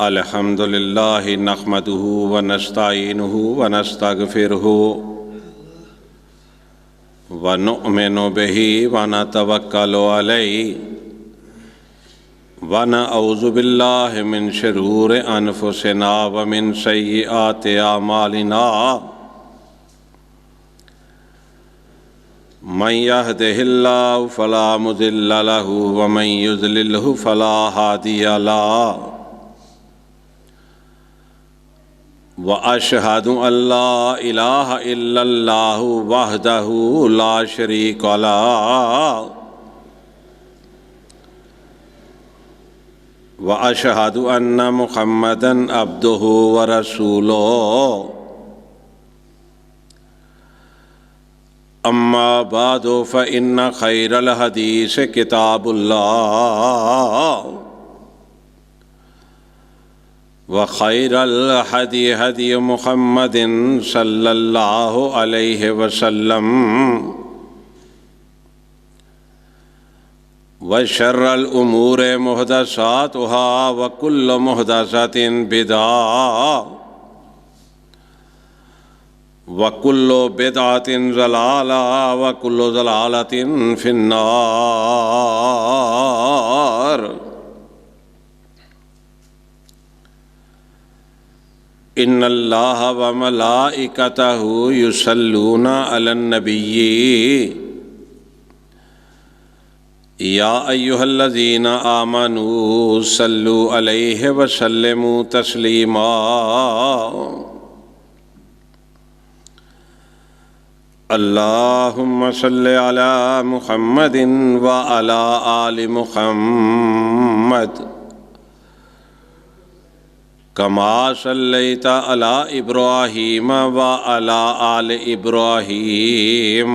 الحمد للہ نحمدہ ونستعینہ ونستغفرہ ونؤمن بہ ونتوکل علیہ ونعوذ باللہ من شرور انفسنا ومن سیئات اعمالنا من یہدہ اللہ فلا مضل لہ ومن یضللہ فلا ہادی لہ وَأَشْهَدُ أَن لَّا إِلَٰهَ إِلَّا اللَّهُ وَحْدَهُ لَا شَرِيكَ لَهُ وَأَشْهَدُ أَنَّ مُحَمَّدًا عَبْدُهُ وَرَسُولُهُ أَمَّا بَعْدُ فَإِنَّ خَيْرَ الْحَدِيثِ كِتَابُ اللَّهِ وخير الهدي هدي محمد صلى الله عليه وسلم وشر الأمور محدثاتها وكل محدثة بدعة وكل بدعة ضلالة وكل ضلالة في النار ان اللہ وملائکتہ یصلون علی النبی یا ایہا الذین آمنوا صلوا علیہ وسلموا تسلیما اللہم صل علی محمد وعلی آل محمد کما صلیت علی ابراہیم وعلی آل ابراہیم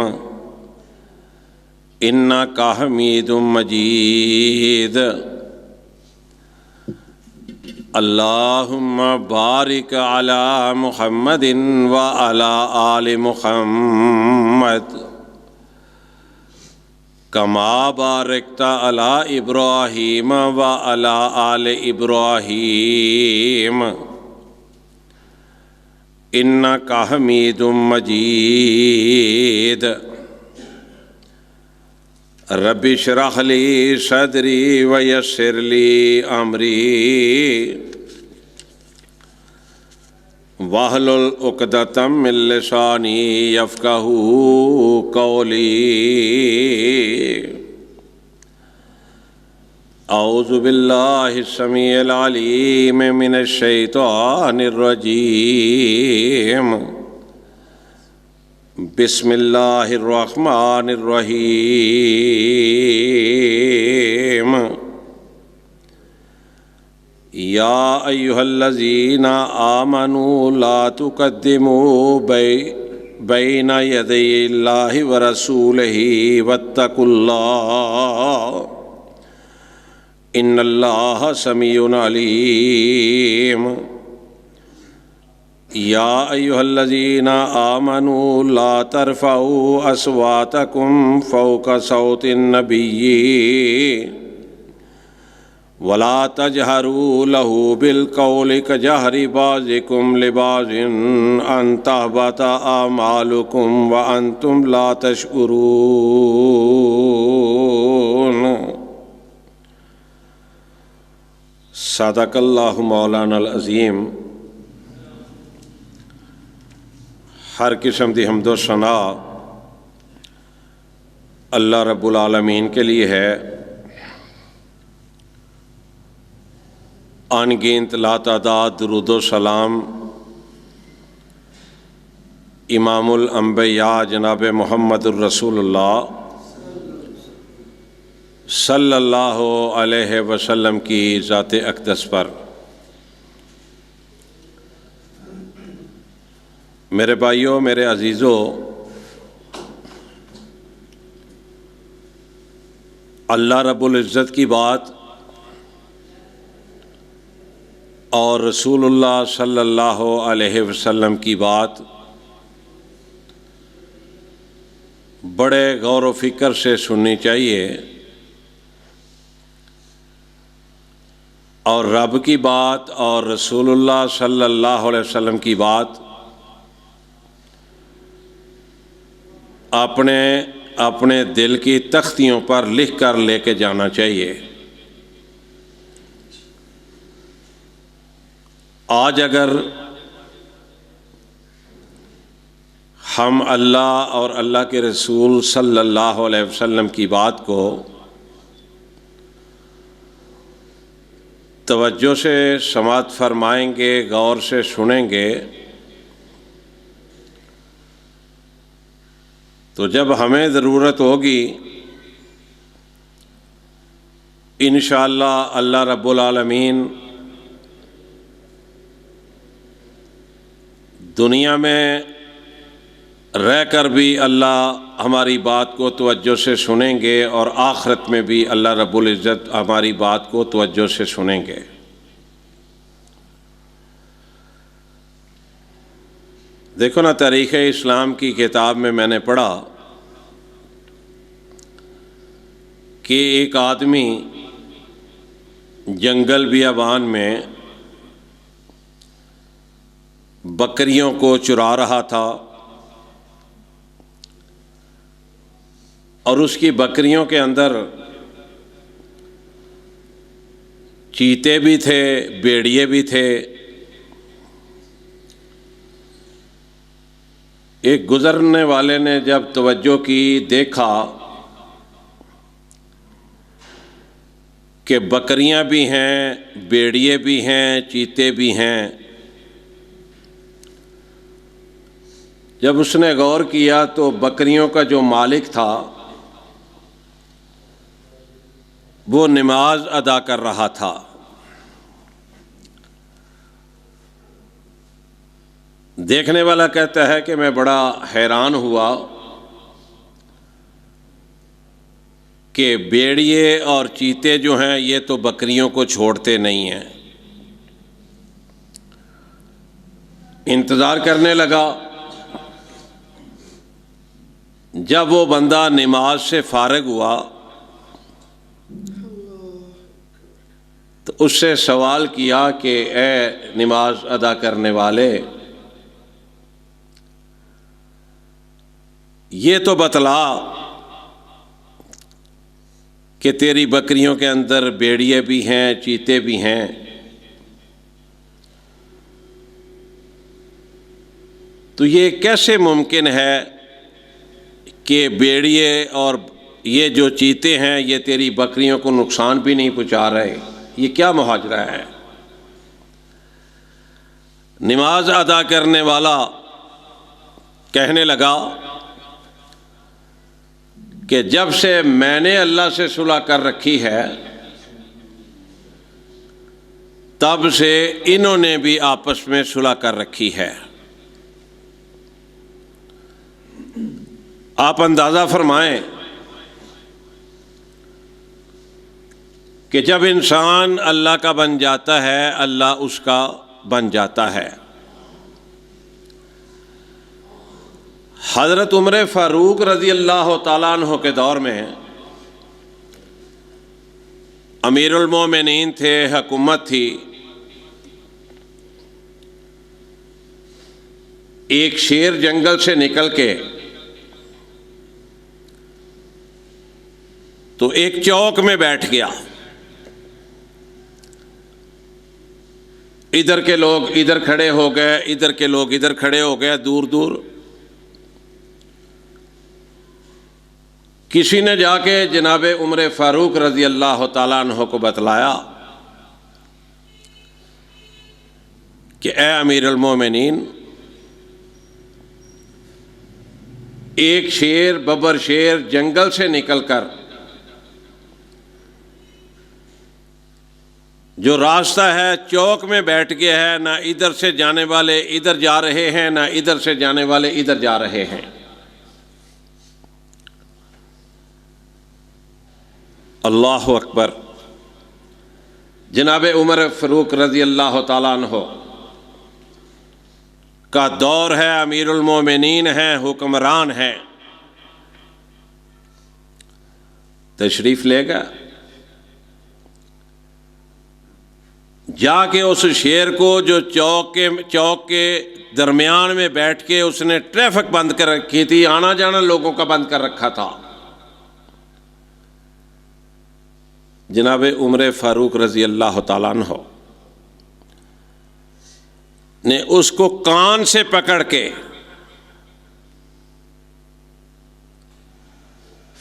انک حمید مجید اللہم بارک علی محمد وعلی آل محمد کما بارکت علی ابراہیم وعلی آل ابراہیم انک حمید مجید رب اشرح لی صدری ویسر لی امری واحلل عقدۃ من لسانی یفقہوا قولی اعوذ باللہ السمیع العلیم من الشیطان الرجیم بسم اللہ الرحمن الرحیم یا ایہا الذین آمنوا لا تقدموا بین یدی اللہ ورسولہ واتقوا اللہ ان اللہ سمیع علیم یا ایہا الذین آمنوا لا ترفعوا اصواتکم فوق صوت النبی ولا تجہروا لہ بالقول کجہر بعضکم لبعض ان تحبط اعمالکم وانتم لا تشعرون صدق اللہ مولانا العظیم۔ ہر قسم دی حمد و ثنا اللہ رب العالمین کے لیے ہے، ان گنت لاتعداد درود و سلام امام الانبیاء جناب محمد الرسول اللہ صلی اللہ علیہ وسلم کی ذات اقدس پر۔ میرے بھائیوں، میرے عزیزوں، اللہ رب العزت کی بات اور رسول اللہ صلی اللہ علیہ وسلم کی بات بڑے غور و فکر سے سننی چاہیے۔ اور رب کی بات اور رسول اللہ صلی اللہ علیہ وسلم کی بات اپنے دل کی تختیوں پر لکھ کر لے کے جانا چاہیے۔ آج اگر ہم اللہ اور اللہ کے رسول صلی اللہ علیہ وسلم کی بات کو توجہ سے سماعت فرمائیں گے، غور سے سنیں گے، تو جب ہمیں ضرورت ہوگی انشاءاللہ اللہ رب العالمین دنیا میں رہ کر بھی اللہ ہماری بات کو توجہ سے سنیں گے، اور آخرت میں بھی اللہ رب العزت ہماری بات کو توجہ سے سنیں گے۔ دیکھو نا، تاریخ اسلام کی کتاب میں نے پڑھا کہ ایک آدمی جنگل بیابان میں بکریوں کو چرا رہا تھا، اور اس کی بکریوں کے اندر چیتے بھی تھے، بھیڑیے بھی تھے۔ ایک گزرنے والے نے جب توجہ کی، دیکھا کہ بکریاں بھی ہیں، بھیڑیے بھی ہیں، چیتے بھی ہیں۔ جب اس نے غور کیا تو بکریوں کا جو مالک تھا وہ نماز ادا کر رہا تھا۔ دیکھنے والا کہتا ہے کہ میں بڑا حیران ہوا کہ بھیڑیے اور چیتے جو ہیں یہ تو بکریوں کو چھوڑتے نہیں ہیں۔ انتظار کرنے لگا۔ جب وہ بندہ نماز سے فارغ ہوا تو اس سے سوال کیا کہ اے نماز ادا کرنے والے، یہ تو بتلا کہ تیری بکریوں کے اندر بھیڑیے بھی ہیں، چیتے بھی ہیں، تو یہ کیسے ممکن ہے کہ بھیڑیے اور یہ جو چیتے ہیں یہ تیری بکریوں کو نقصان بھی نہیں پہنچا رہے؟ یہ کیا ماجرا ہے؟ نماز ادا کرنے والا کہنے لگا کہ جب سے میں نے اللہ سے صلح کر رکھی ہے تب سے انہوں نے بھی آپس میں صلح کر رکھی ہے۔ آپ اندازہ فرمائیں کہ جب انسان اللہ کا بن جاتا ہے اللہ اس کا بن جاتا ہے۔ حضرت عمر فاروق رضی اللہ تعالیٰ عنہ کے دور میں امیر المومنین تھے، حکومت تھی۔ ایک شیر جنگل سے نکل کے تو ایک چوک میں بیٹھ گیا۔ ادھر کے لوگ ادھر کھڑے ہو گئے، ادھر کے لوگ ادھر کھڑے ہو گئے، دور دور۔ کسی نے جا کے جناب عمر فاروق رضی اللہ تعالیٰ عنہ کو بتلایا کہ اے امیر المومنین، ایک شیر ببر شیر جنگل سے نکل کر جو راستہ ہے چوک میں بیٹھ گیا ہے، نہ ادھر سے جانے والے ادھر جا رہے ہیں، نہ ادھر سے جانے والے ادھر جا رہے ہیں۔ اللہ اکبر۔ جناب عمر فاروق رضی اللہ تعالیٰ عنہ کا دور ہے، امیر المومنین ہیں، حکمران ہیں، تشریف لے گا۔ جا کے اس شیر کو جو چوک کے درمیان میں بیٹھ کے اس نے ٹریفک بند کر رکھی تھی، آنا جانا لوگوں کا بند کر رکھا تھا، جناب عمر فاروق رضی اللہ تعالیٰ عنہ نے اس کو کان سے پکڑ کے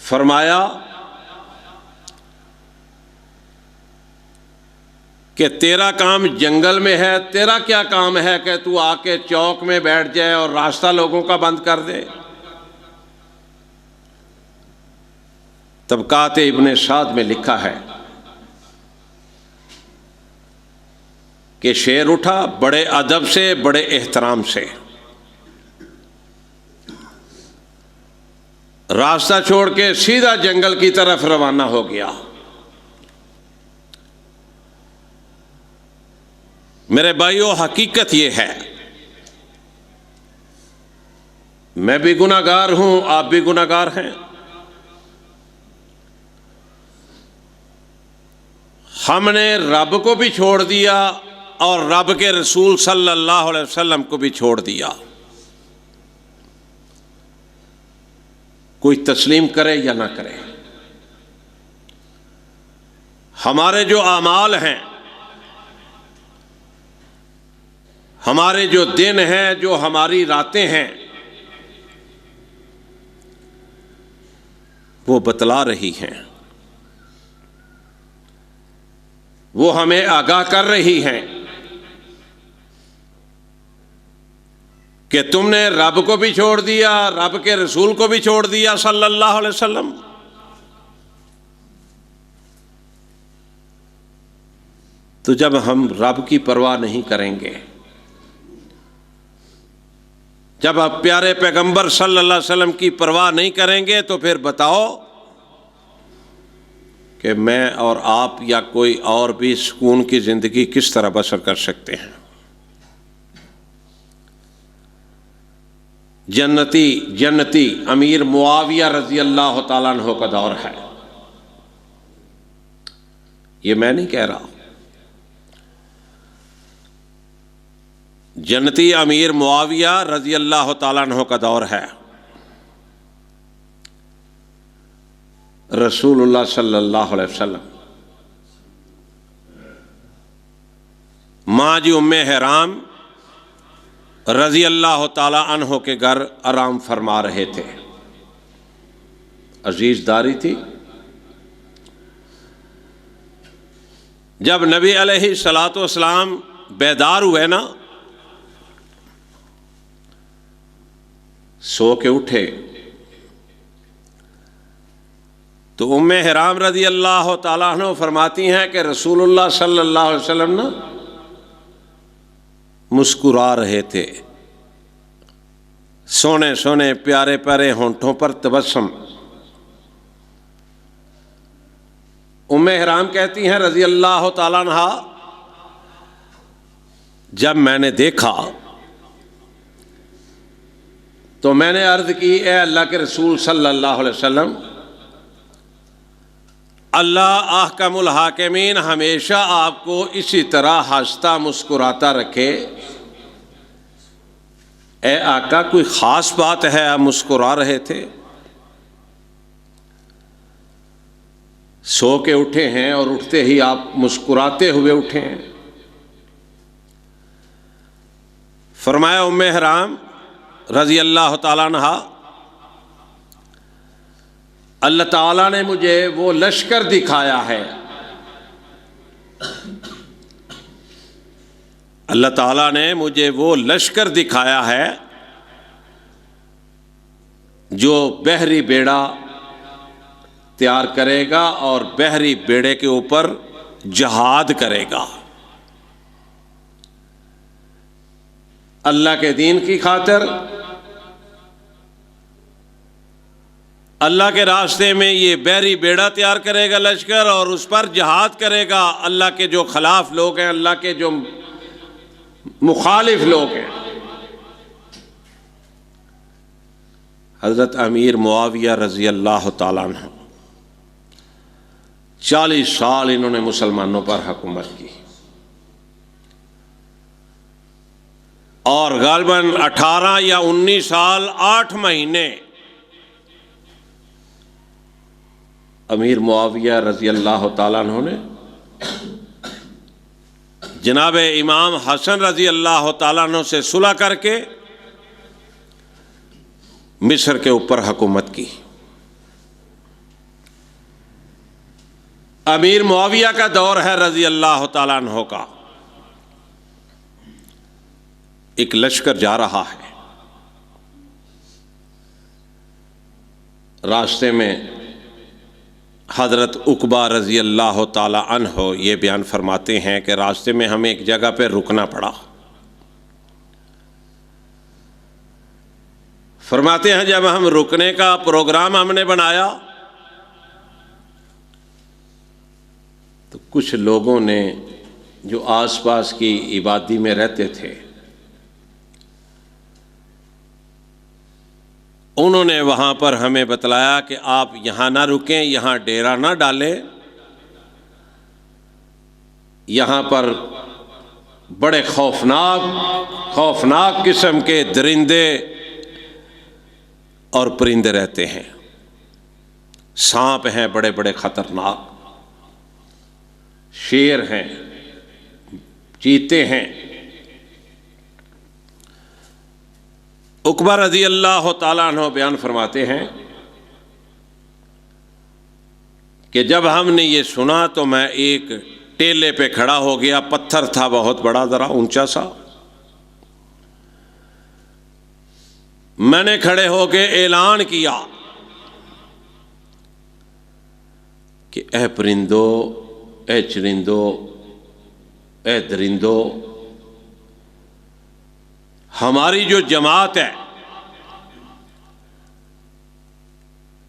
فرمایا کہ تیرا کام جنگل میں ہے، تیرا کیا کام ہے کہ تو آ کے چوک میں بیٹھ جائے اور راستہ لوگوں کا بند کر دے؟ طبقات ابن سعد میں لکھا ہے کہ شیر اٹھا بڑے ادب سے، بڑے احترام سے، راستہ چھوڑ کے سیدھا جنگل کی طرف روانہ ہو گیا۔ میرے بھائیو، حقیقت یہ ہے، میں بھی گناہ گار ہوں، آپ بھی گناہ گار ہیں، ہم نے رب کو بھی چھوڑ دیا اور رب کے رسول صلی اللہ علیہ وسلم کو بھی چھوڑ دیا۔ کوئی تسلیم کرے یا نہ کرے، ہمارے جو اعمال ہیں، ہمارے جو دن ہیں، جو ہماری راتیں ہیں، وہ بتلا رہی ہیں، وہ ہمیں آگاہ کر رہی ہیں کہ تم نے رب کو بھی چھوڑ دیا، رب کے رسول کو بھی چھوڑ دیا صلی اللہ علیہ وسلم۔ تو جب ہم رب کی پرواہ نہیں کریں گے، جب آپ پیارے پیغمبر صلی اللہ علیہ وسلم کی پرواہ نہیں کریں گے، تو پھر بتاؤ کہ میں اور آپ یا کوئی اور بھی سکون کی زندگی کس طرح بسر کر سکتے ہیں؟ جنتی امیر معاویہ رضی اللہ تعالیٰ عنہ کا دور ہے، یہ میں نہیں کہہ رہا، جنتی امیر معاویہ رضی اللہ تعالیٰ عنہ کا دور ہے۔ رسول اللہ صلی اللہ علیہ وسلم ماں جی ام حرام رضی اللہ تعالی عنہ کے گھر آرام فرما رہے تھے، عزیز داری تھی۔ جب نبی علیہ الصلوۃ والسلام بیدار ہوئے نا، سو کے اٹھے، تو ام حرام رضی اللہ تعالیٰ عنہ فرماتی ہیں کہ رسول اللہ صلی اللہ علیہ وسلم نا مسکرا رہے تھے، سونے سونے پیارے پیارے ہونٹوں پر تبسم۔ ام حرام کہتی ہیں رضی اللہ تعالیٰ عنہ، جب میں نے دیکھا تو میں نے عرض کی، اے اللہ کے رسول صلی اللہ علیہ وسلم، اللہ احکم الحاکمین ہمیشہ آپ کو اسی طرح ہنستا مسکراتا رکھے۔ اے آقا، کوئی خاص بات ہے آپ مسکرا رہے تھے؟ سو کے اٹھے ہیں اور اٹھتے ہی آپ مسکراتے ہوئے اٹھے ہیں۔ فرمایا ام حرام رضی اللہ تعالیٰ عنہ، اللہ تعالیٰ نے مجھے وہ لشکر دکھایا ہے، اللہ تعالیٰ نے مجھے وہ لشکر دکھایا ہے جو بحری بیڑا تیار کرے گا اور بحری بیڑے کے اوپر جہاد کرے گا، اللہ کے دین کی خاطر، اللہ کے راستے میں یہ بحری بیڑا تیار کرے گا لشکر، اور اس پر جہاد کرے گا اللہ کے جو خلاف لوگ ہیں، اللہ کے جو مخالف لوگ ہیں۔ حضرت امیر معاویہ رضی اللہ تعالیٰ عنہ 40 سال انہوں نے مسلمانوں پر حکومت کی، اور غالباً 18 یا 19 سال 8 مہینے امیر معاویہ رضی اللہ تعالیٰ عنہ نے جناب امام حسن رضی اللہ تعالیٰ عنہ سے صلح کر کے مصر کے اوپر حکومت کی۔ امیر معاویہ کا دور ہے رضی اللہ تعالیٰ عنہ کا، ایک لشکر جا رہا ہے، راستے میں حضرت عقبہ رضی اللہ تعالی عنہ یہ بیان فرماتے ہیں کہ راستے میں ہمیں ایک جگہ پہ رکنا پڑا۔ فرماتے ہیں جب ہم رکنے کا پروگرام ہم نے بنایا تو کچھ لوگوں نے جو آس پاس کی آبادی میں رہتے تھے انہوں نے وہاں پر ہمیں بتلایا کہ آپ یہاں نہ رکیں، یہاں ڈیرا نہ ڈالیں، یہاں پر بڑے خوفناک قسم کے درندے اور پرندے رہتے ہیں، سانپ ہیں بڑے بڑے خطرناک، شیر ہیں، چیتے ہیں۔ عقبہ رضی اللہ تعالیٰ عنہ بیان فرماتے ہیں کہ جب ہم نے یہ سنا تو میں ایک ٹیلے پہ کھڑا ہو گیا، پتھر تھا بہت بڑا، ذرا اونچا سا، میں نے کھڑے ہو کے اعلان کیا کہ اے پرندو، اے چرندو، اے درندو، ہماری جو جماعت ہے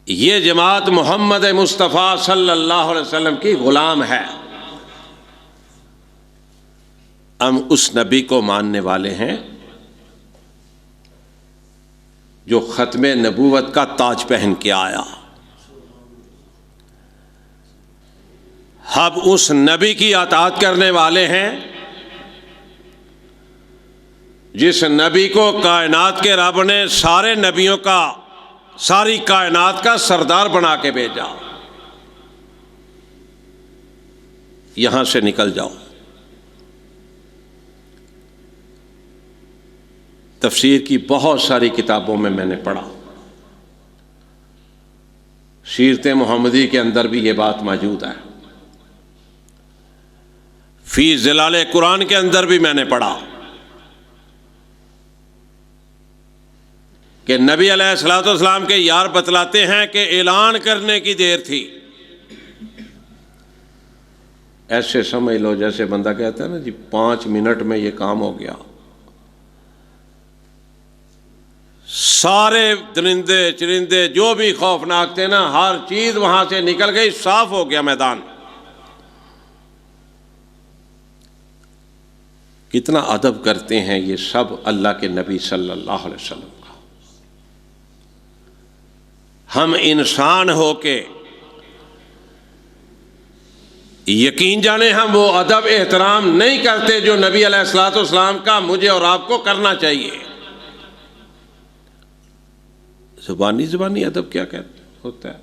یہ جماعت محمد مصطفیٰ صلی اللہ علیہ وسلم کی غلام ہے، ہم اس نبی کو ماننے والے ہیں جو ختم نبوت کا تاج پہن کے آیا، ہم اس نبی کی اطاعت کرنے والے ہیں جس نبی کو کائنات کے رب نے سارے نبیوں کا، ساری کائنات کا سردار بنا کے بھیجا، یہاں سے نکل جاؤ۔ تفسیر کی بہت ساری کتابوں میں نے پڑھا، سیرت محمدی کے اندر بھی یہ بات موجود ہے، فی ظلال قرآن کے اندر بھی میں نے پڑھا کہ نبی علیہ الصلوۃ والسلام کے یار بتلاتے ہیں کہ اعلان کرنے کی دیر تھی، ایسے سمجھ لو جیسے بندہ کہتا ہے نا جی 5 منٹ میں یہ کام ہو گیا، سارے درندے چرندے جو بھی خوفناک تھے نا، ہر چیز وہاں سے نکل گئی، صاف ہو گیا میدان۔ کتنا ادب کرتے ہیں یہ سب اللہ کے نبی صلی اللہ علیہ وسلم کا۔ ہم انسان ہو کے یقین جانے ہم وہ ادب احترام نہیں کرتے جو نبی علیہ الصلوۃ والسلام کا مجھے اور آپ کو کرنا چاہیے۔ زبانی ادب کیا ہوتا ہے؟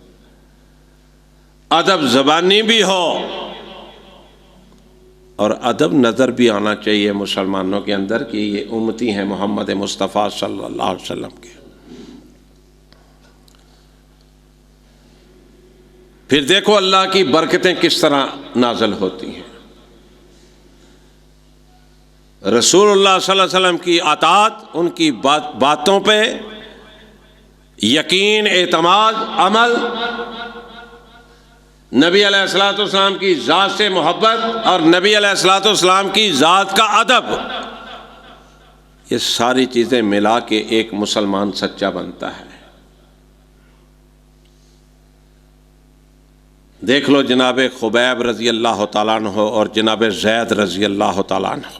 ادب زبانی بھی ہو اور ادب نظر بھی آنا چاہیے مسلمانوں کے اندر کہ یہ امتی ہیں محمد مصطفیٰ صلی اللہ علیہ وسلم کے۔ پھر دیکھو اللہ کی برکتیں کس طرح نازل ہوتی ہیں۔ رسول اللہ صلی اللہ علیہ وسلم کی اطاعت، ان کی باتوں پہ یقین، اعتماد، عمل، نبی علیہ الصلوۃ والسلام کی ذات سے محبت اور نبی علیہ الصلوۃ والسلام کی ذات کا ادب، یہ ساری چیزیں ملا کے ایک مسلمان سچا بنتا ہے۔ دیکھ لو جناب خبیب رضی اللہ تعالیٰ عنہ اور جناب زید رضی اللہ تعالیٰ عنہ،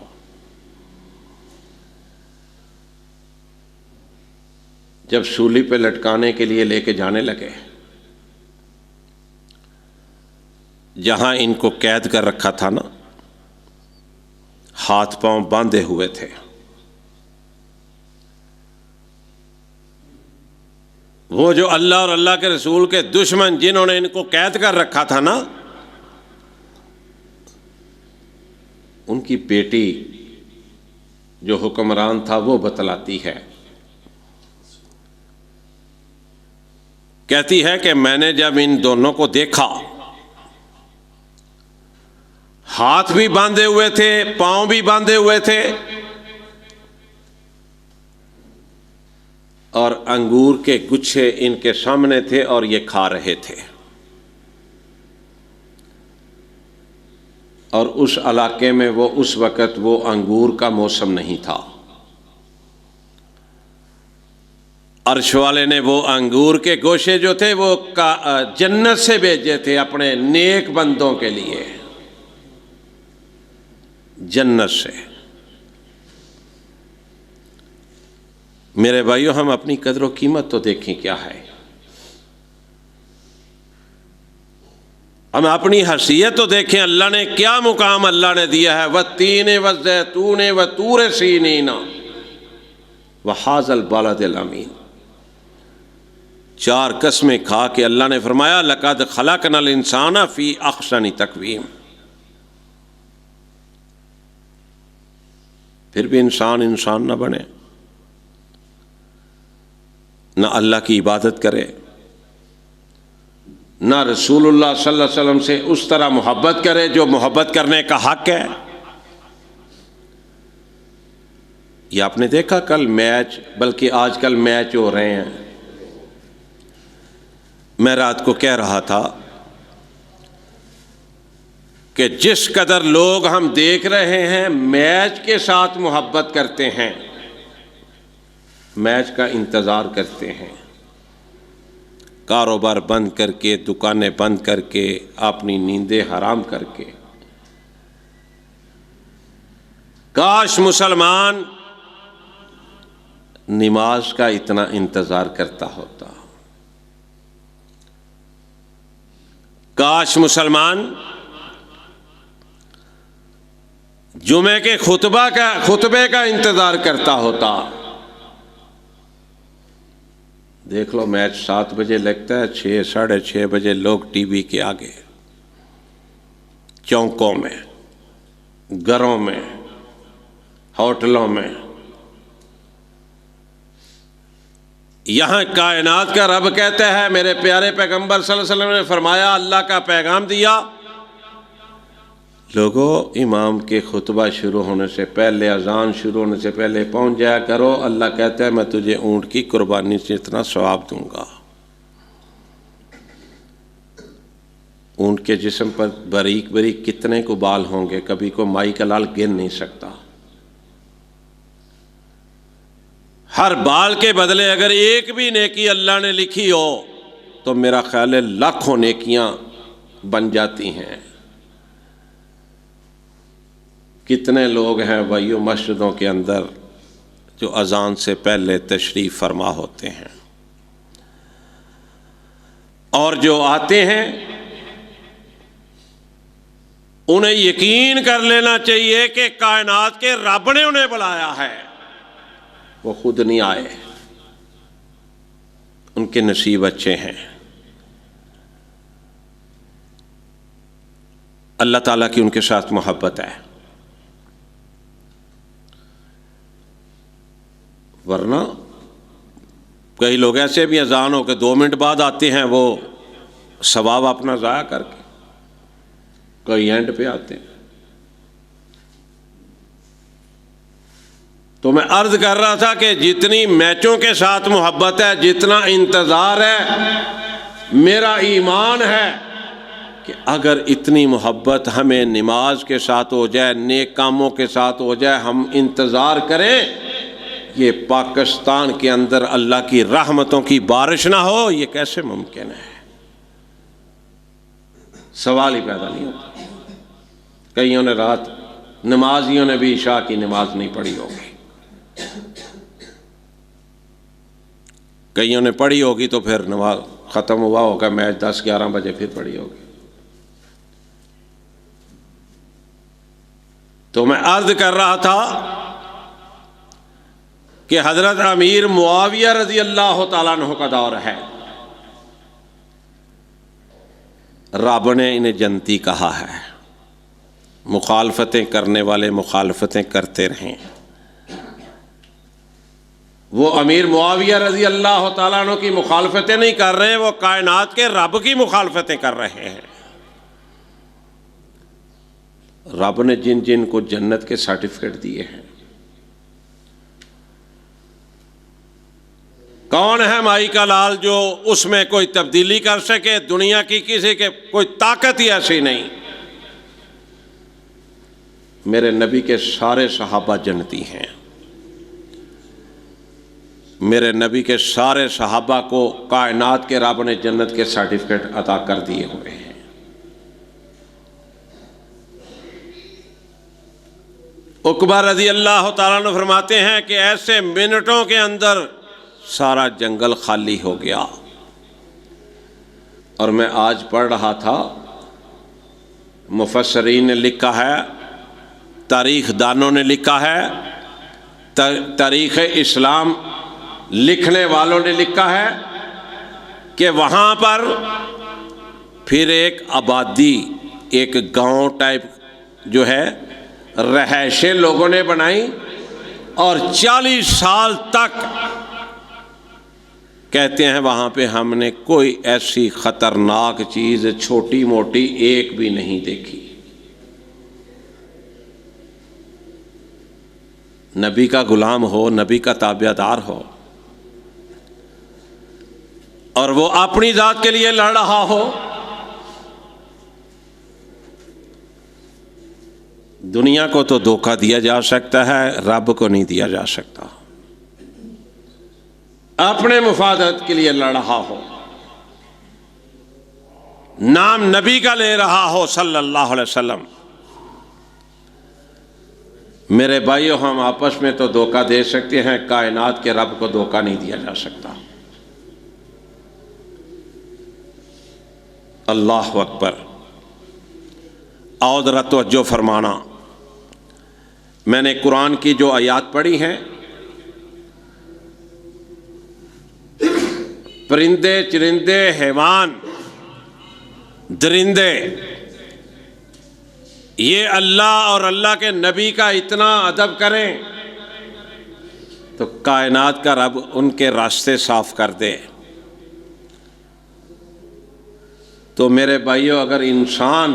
جب سولی پہ لٹکانے کے لیے لے کے جانے لگے، جہاں ان کو قید کر رکھا تھا نا، ہاتھ پاؤں باندھے ہوئے تھے، وہ جو اللہ اور اللہ کے رسول کے دشمن جنہوں نے ان کو قید کر رکھا تھا نا، ان کی بیٹی جو حکمران تھا وہ بتلاتی ہے، کہتی ہے کہ میں نے جب ان دونوں کو دیکھا، ہاتھ بھی باندھے ہوئے تھے، پاؤں بھی باندھے ہوئے تھے، اور انگور کے گچھے ان کے سامنے تھے اور یہ کھا رہے تھے، اور اس علاقے میں وہ اس وقت وہ انگور کا موسم نہیں تھا۔ عرش والے نے وہ انگور کے گوشے جو تھے وہ جنت سے بھیجے تھے اپنے نیک بندوں کے لیے، جنت سے۔ میرے بھائیو، ہم اپنی قدر و قیمت تو دیکھیں کیا ہے، ہم اپنی حیثیت تو دیکھیں، اللہ نے کیا مقام اللہ نے دیا ہے، وَالتِّينِ وَالزَّيْتُونِ وَطُورِ سِينِينَ وَهَٰذَا الْبَلَدِ الْأَمِينِ، 4 قسمیں کھا کے اللہ نے فرمایا لَقَدْ خَلَقْنَا الْإِنسَانَ فِي أَحْسَنِ تَقْوِيمٍ۔ پھر بھی انسان نہ بنے، نہ اللہ کی عبادت کرے، نہ رسول اللہ صلی اللہ علیہ وسلم سے اس طرح محبت کرے جو محبت کرنے کا حق ہے۔ یہ آپ نے دیکھا کل میچ، بلکہ آج کل میچ ہو رہے ہیں، میں رات کو کہہ رہا تھا کہ جس قدر لوگ ہم دیکھ رہے ہیں میچ کے ساتھ محبت کرتے ہیں، میچ کا انتظار کرتے ہیں، کاروبار بند کر کے، دکانیں بند کر کے، اپنی نیندیں حرام کر کے۔ کاش مسلمان نماز کا اتنا انتظار کرتا ہوتا، کاش مسلمان جمعے کے خطبے کا انتظار کرتا ہوتا۔ دیکھ لو میچ 7 بجے لگتا ہے، 6 ساڑھے 6 بجے لوگ ٹی وی کے آگے، چوکوں میں، گھروں میں، ہوٹلوں میں۔ یہاں کائنات کا رب کہتا ہے، میرے پیارے پیغمبر صلی اللہ علیہ وسلم نے فرمایا، اللہ کا پیغام دیا، لوگوں امام کے خطبہ شروع ہونے سے پہلے، اذان شروع ہونے سے پہلے پہنچ جایا کرو، اللہ کہتا ہے میں تجھے اونٹ کی قربانی سے اتنا ثواب دوں گا۔ اونٹ کے جسم پر باریک باریک کتنے کو بال ہوں گے، کبھی کو مائی کا لال گن نہیں سکتا۔ ہر بال کے بدلے اگر ایک بھی نیکی اللہ نے لکھی ہو تو میرا خیال ہے لاکھوں نیکیاں بن جاتی ہیں۔ کتنے لوگ ہیں بھائیو مسجدوں کے اندر جو اذان سے پہلے تشریف فرما ہوتے ہیں، اور جو آتے ہیں انہیں یقین کر لینا چاہیے کہ کائنات کے رب نے انہیں بلایا ہے، وہ خود نہیں آئے، ان کے نصیب اچھے ہیں۔ اللہ تعالیٰ کی ان کے ساتھ محبت ہے، ورنہ کئی لوگ ایسے بھی اذان ہو کے 2 منٹ بعد آتے ہیں، وہ ثواب اپنا ضائع کر کے، کئی اینڈ پہ آتے ہیں۔ تو میں عرض کر رہا تھا کہ جتنی میچوں کے ساتھ محبت ہے، جتنا انتظار ہے، میرا ایمان ہے کہ اگر اتنی محبت ہمیں نماز کے ساتھ ہو جائے، نیک کاموں کے ساتھ ہو جائے، ہم انتظار کریں، یہ پاکستان کے اندر اللہ کی رحمتوں کی بارش نہ ہو، یہ کیسے ممکن ہے؟ سوال ہی پیدا نہیں ہوتا۔ کئیوں نے رات، نمازیوں نے بھی عشاء کی نماز نہیں پڑھی ہوگی، کئیوں نے پڑھی ہوگی تو پھر نماز ختم ہوا ہوگا، میچ 10-11 بجے پھر پڑھی ہوگی۔ تو میں عرض کر رہا تھا کہ حضرت امیر معاویہ رضی اللہ تعالیٰ عنہ کا دور ہے، رب نے انہیں جنتی کہا ہے، مخالفتیں کرنے والے مخالفتیں کرتے رہیں۔ وہ امیر معاویہ رضی اللہ تعالیٰ عنہ کی مخالفتیں نہیں کر رہے ہیں، وہ کائنات کے رب کی مخالفتیں کر رہے ہیں۔ رب نے جن جن کو جنت کے سرٹیفکیٹ دیے ہیں، کون ہے مائی کا لال جو اس میں کوئی تبدیلی کر سکے؟ دنیا کی کسی کے کوئی طاقت ہی ایسی نہیں۔ میرے نبی کے سارے صحابہ جنتی ہیں، میرے نبی کے سارے صحابہ کو کائنات کے رب نے جنت کے سرٹیفکیٹ عطا کر دیے ہوئے ہیں۔ عقبہ رضی اللہ تعالیٰ عنہ فرماتے ہیں کہ ایسے منٹوں کے اندر سارا جنگل خالی ہو گیا، اور میں آج پڑھ رہا تھا، مفسرین نے لکھا ہے، تاریخ دانوں نے لکھا ہے، تاریخ اسلام لکھنے والوں نے لکھا ہے کہ وہاں پر پھر ایک آبادی، ایک گاؤں ٹائپ جو ہے رہائشیں لوگوں نے بنائی، اور 40 سال تک کہتے ہیں وہاں پہ ہم نے کوئی ایسی خطرناک چیز چھوٹی موٹی ایک بھی نہیں دیکھی۔ نبی کا غلام ہو، نبی کا تابع دار ہو، اور وہ اپنی ذات کے لیے لڑ رہا ہو، دنیا کو تو دھوکہ دیا جا سکتا ہے، رب کو نہیں دیا جا سکتا۔ اپنے مفادات کے لیے لڑ رہا ہو، نام نبی کا لے رہا ہو صلی اللہ علیہ وسلم۔ میرے بھائیو، ہم آپس میں تو دھوکہ دے سکتے ہیں، کائنات کے رب کو دھوکہ نہیں دیا جا سکتا۔ اللہ اکبر۔ اور ذرا توجہ فرمانا، میں نے قرآن کی جو آیات پڑھی ہیں، پرندے چرندے حیوان درندے، یہ اللہ اور اللہ کے نبی کا اتنا ادب کریں تو کائنات کا رب ان کے راستے صاف کر دے۔ تو میرے بھائیو، اگر انسان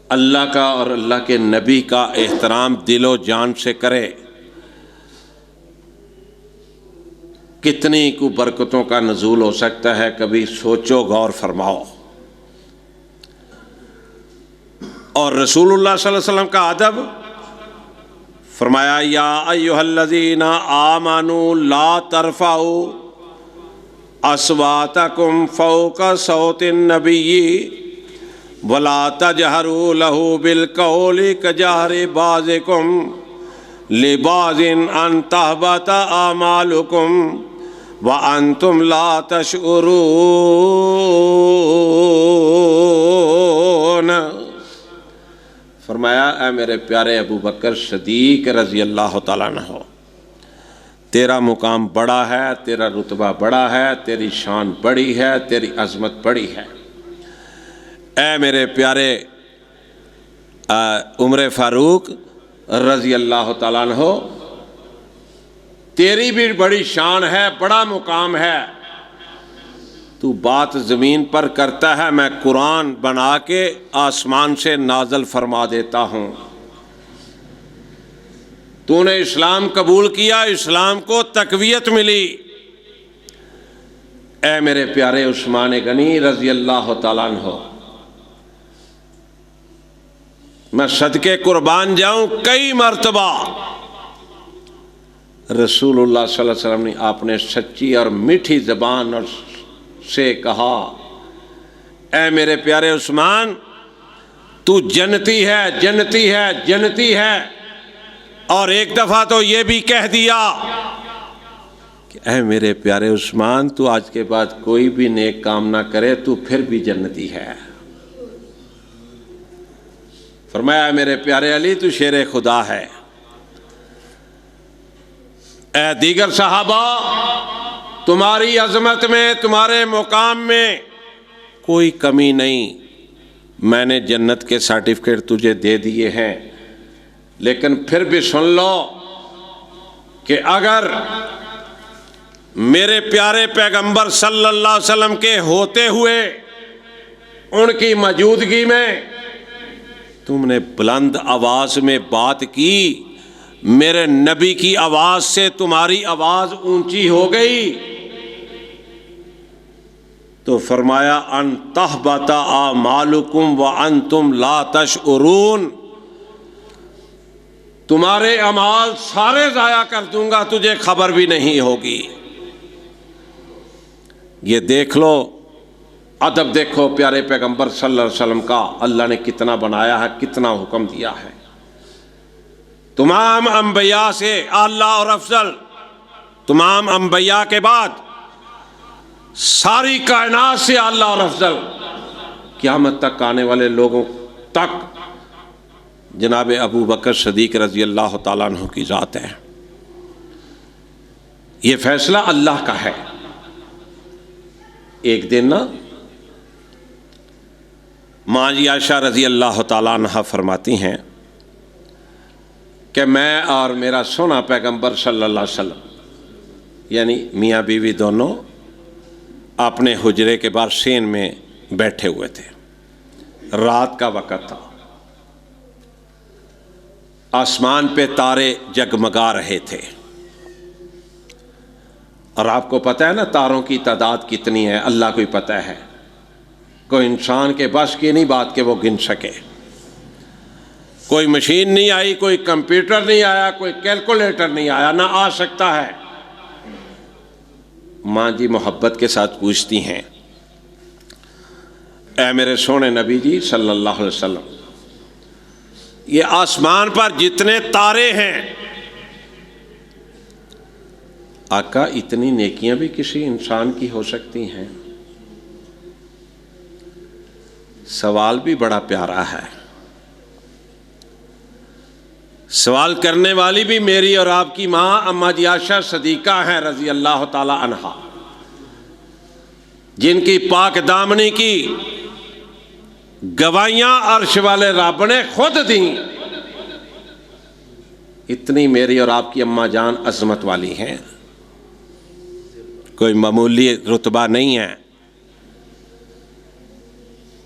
اللہ کا اور اللہ کے نبی کا احترام دل و جان سے کرے، کتنی کو برکتوں کا نزول ہو سکتا ہے، کبھی سوچو، غور فرماؤ۔ اور رسول اللہ صلی اللہ علیہ وسلم کا ادب، فرمایا یا ایھا الذین آمنوا لا ترفعوا اصواتکم فوق صوت النبی ولا تجہروا لہ بالقول کجہر بعضکم لبعض ان تحبط اعمالکم وانتم لا تشعرون۔ فرمایا اے میرے پیارے ابو بکر صدیق رضی اللہ تعالیٰ عنہ، تیرا مقام بڑا ہے، تیرا رتبہ بڑا ہے، تیری شان بڑی ہے، تیری عظمت بڑی ہے۔ اے میرے پیارے عمر فاروق رضی اللہ تعالیٰ عنہ، تیری بھی بڑی شان ہے، بڑا مقام ہے، تو بات زمین پر کرتا ہے، میں قرآن بنا کے آسمان سے نازل فرما دیتا ہوں۔ تو نے اسلام قبول کیا، اسلام کو تقویت ملی۔ اے میرے پیارے عثمان غنی رضی اللہ تعالیٰ عنہ، میں صدقے قربان جاؤں، کئی مرتبہ رسول اللہ صلی اللہ علیہ وسلم نے آپ نے سچی اور میٹھی زبان اور سے کہا، اے میرے پیارے عثمان، تو جنتی ہے، جنتی ہے، جنتی ہے۔ اور ایک دفعہ تو یہ بھی کہہ دیا کہ اے میرے پیارے عثمان، تو آج کے بعد کوئی بھی نیک کام نہ کرے، تو پھر بھی جنتی ہے۔ فرمایا میرے پیارے علی، تو شیر خدا ہے، اے دیگر صحابہ، تمہاری عظمت میں، تمہارے مقام میں کوئی کمی نہیں، میں نے جنت کے سرٹیفکیٹ تجھے دے دیے ہیں، لیکن پھر بھی سن لو کہ اگر میرے پیارے پیغمبر صلی اللہ علیہ وسلم کے ہوتے ہوئے ان کی موجودگی میں تم نے بلند آواز میں بات کی، میرے نبی کی آواز سے تمہاری آواز اونچی ہو گئی، تو فرمایا ان تحبط اعمالکم وانتم لا تشعرون، تمہارے اعمال سارے ضائع کر دوں گا، تجھے خبر بھی نہیں ہوگی۔ یہ دیکھ لو، ادب دیکھو پیارے پیغمبر صلی اللہ علیہ وسلم کا، اللہ نے کتنا بنایا ہے، کتنا حکم دیا ہے۔ تمام انبیاء سے اعلیٰ اور افضل، تمام انبیاء کے بعد ساری کائنات سے اعلیٰ اور افضل، قیامت تک آنے والے لوگوں تک جناب ابو بکر صدیق رضی اللہ تعالیٰ عنہ کی ذات ہے۔ یہ فیصلہ اللہ کا ہے۔ ایک دن نا ماں جی عائشہ رضی اللہ تعالیٰ عنہ فرماتی ہیں کہ میں اور میرا سونا پیغمبر صلی اللہ علیہ وسلم، یعنی میاں بیوی دونوں اپنے حجرے کے باہر سین میں بیٹھے ہوئے تھے، رات کا وقت تھا، آسمان پہ تارے جگمگا رہے تھے، اور آپ کو پتہ ہے نا تاروں کی تعداد کتنی ہے، اللہ کو ہی پتہ ہے، کوئی انسان کے بس کی نہیں بات کہ وہ گن سکے، کوئی مشین نہیں آئی، کوئی کمپیوٹر نہیں آیا، کوئی کیلکولیٹر نہیں آیا، نہ آ سکتا ہے۔ ماں جی محبت کے ساتھ پوچھتی ہیں، اے میرے سونے نبی جی صلی اللہ علیہ وسلم، یہ آسمان پر جتنے تارے ہیں، آقا اتنی نیکیاں بھی کسی انسان کی ہو سکتی ہیں؟ سوال بھی بڑا پیارا ہے، سوال کرنے والی بھی میری اور آپ کی ماں اماں جی عائشہ صدیقہ ہیں رضی اللہ تعالی عنہا، جن کی پاک دامنی کی گواہیاں عرش والے رب نے خود دیں۔ اتنی میری اور آپ کی اماں جان عظمت والی ہیں، کوئی معمولی رتبہ نہیں ہے،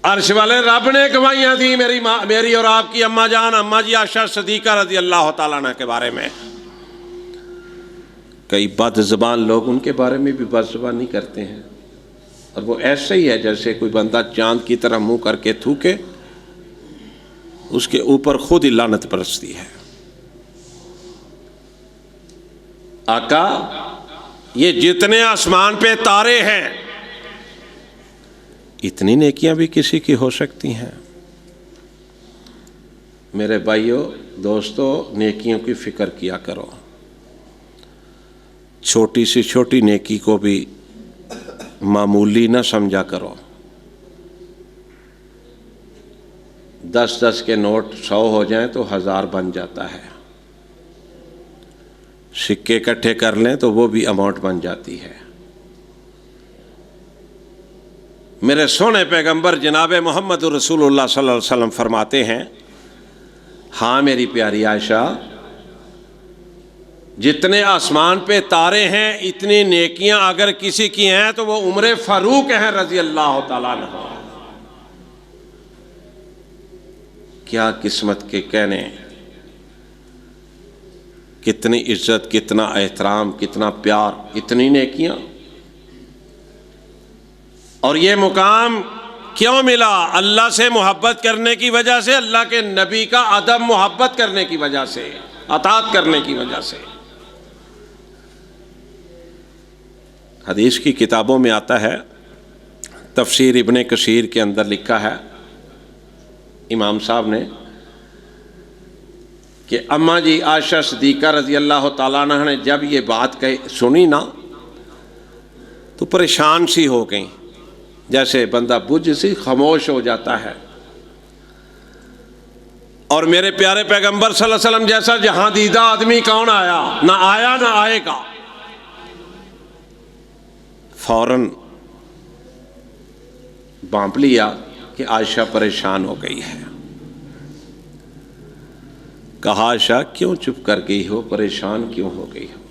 عرش والے رب نے گواہیاں دی میری اور آپ کی اماں جان اماں جی عائشہ صدیقہ رضی اللہ تعالیٰ عنہ کے بارے میں۔ کئی بد زبان لوگ ان کے بارے میں بھی بد زبانی کرتے ہیں، اور وہ ایسے ہی ہے جیسے کوئی بندہ چاند کی طرح منہ کر کے تھوکے، اس کے اوپر خود ہی لعنت برستی ہے۔ آقا یہ جتنے آسمان پہ تارے ہیں، اتنی نیکیاں بھی کسی کی ہو سکتی ہیں؟ میرے بھائیوں دوستو، نیکیوں کی فکر کیا کرو، چھوٹی سی چھوٹی نیکی کو بھی معمولی نہ سمجھا کرو۔ 10 کے نوٹ 100 ہو جائیں تو 1000 بن جاتا ہے، سکے اکٹھے کر لیں تو وہ بھی اماؤنٹ بن جاتی ہے۔ میرے سونے پیغمبر جناب محمد رسول اللہ صلی اللہ علیہ وسلم فرماتے ہیں، ہاں میری پیاری عائشہ، جتنے آسمان پہ تارے ہیں اتنی نیکیاں اگر کسی کی ہیں تو وہ عمر فاروق ہیں رضی اللہ تعالیٰ عنہ۔ کیا قسمت کے کہنے، کتنی عزت، کتنا احترام، کتنا پیار، اتنی نیکیاں۔ اور یہ مقام کیوں ملا؟ اللہ سے محبت کرنے کی وجہ سے، اللہ کے نبی کا ادب محبت کرنے کی وجہ سے، اطاعت کرنے کی وجہ سے۔ حدیث کی کتابوں میں آتا ہے، تفسیر ابن کثیر کے اندر لکھا ہے امام صاحب نے کہ اماں جی عائشہ صدیقہ رضی اللہ تعالیٰ عنہ نے جب یہ بات سنی نا تو پریشان سی ہو گئیں، جیسے بندہ بجھ سی خاموش ہو جاتا ہے۔ اور میرے پیارے پیغمبر صلی اللہ علیہ وسلم جیسا جہاں دیدہ آدمی کون آیا نہ آئے گا. فوراً بانپ لیا کہ عائشہ پریشان ہو گئی ہے. کہا عائشہ کیوں چپ کر گئی ہو، پریشان کیوں ہو گئی ہو؟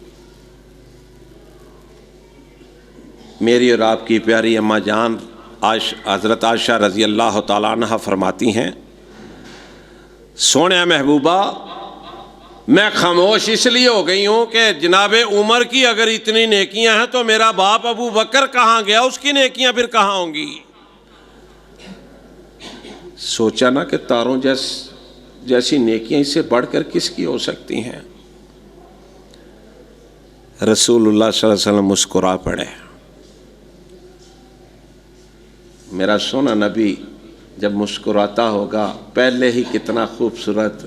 میری اور آپ کی پیاری اماں جان حضرت عائشہ رضی اللہ تعالیٰ عنہ فرماتی ہیں، سونے محبوبہ میں خاموش اس لیے ہو گئی ہوں کہ جناب عمر کی اگر اتنی نیکیاں ہیں تو میرا باپ ابو بکر کہاں گیا، اس کی نیکیاں پھر کہاں ہوں گی؟ سوچا نا کہ تاروں جیسی نیکیاں اس سے بڑھ کر کس کی ہو سکتی ہیں؟ رسول اللہ صلی اللہ علیہ وسلم مسکرا پڑے. میرا سونا نبی جب مسکراتا ہوگا پہلے ہی کتنا خوبصورت،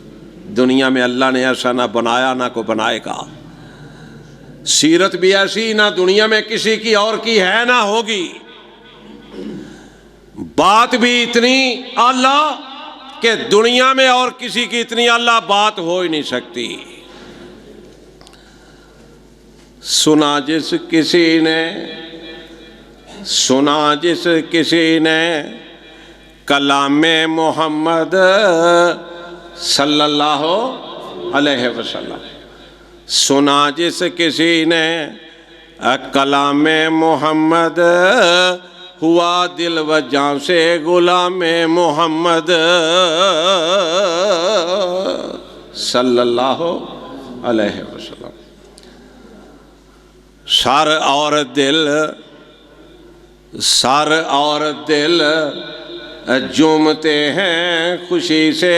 دنیا میں اللہ نے ایسا نہ بنایا نہ کو بنائے گا، سیرت بھی ایسی نہ دنیا میں کسی کی اور کی ہے نہ ہوگی، بات بھی اتنی اعلیٰ کہ دنیا میں اور کسی کی اتنی اعلیٰ بات ہو ہی نہیں سکتی. سنا جس کسی نے کلام محمد صلی اللہ علیہ وسلم، سنا جس کسی نے کلام محمد، ہوا دل و جان سے غلام محمد صلی اللہ علیہ وسلم. سر اور دل جومتے ہیں خوشی سے،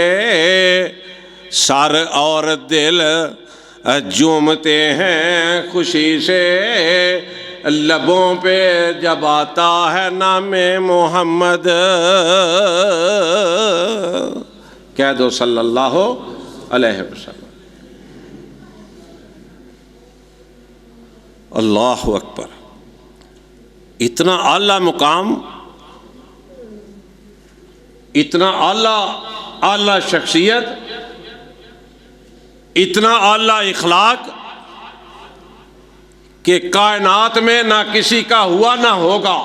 سر اور دل جومتے ہیں خوشی سے، لبوں پہ جب آتا ہے نام محمد، کہہ دو صلی اللہ علیہ وسلم. اللہ اکبر. اتنا اعلیٰ مقام، اتنا اعلیٰ شخصیت، اتنا اعلیٰ اخلاق کہ کائنات میں نہ کسی کا ہوا نہ ہوگا.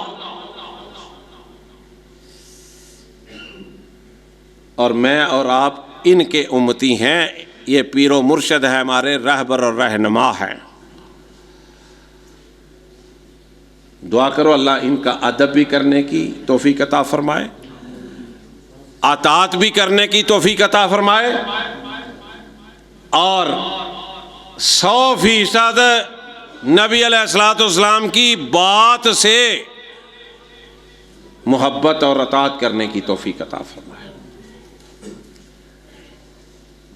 اور میں اور آپ ان کے امتی ہیں، یہ پیر و مرشد ہے، ہمارے رہبر اور رہنما ہیں. دعا کرو اللہ ان کا ادب بھی کرنے کی توفیق عطا فرمائے، اطاعت بھی کرنے کی توفیق عطا فرمائے، اور 100% نبی علیہ الصلوۃ والسلام کی بات سے محبت اور اطاعت کرنے کی توفیق عطا فرمائے.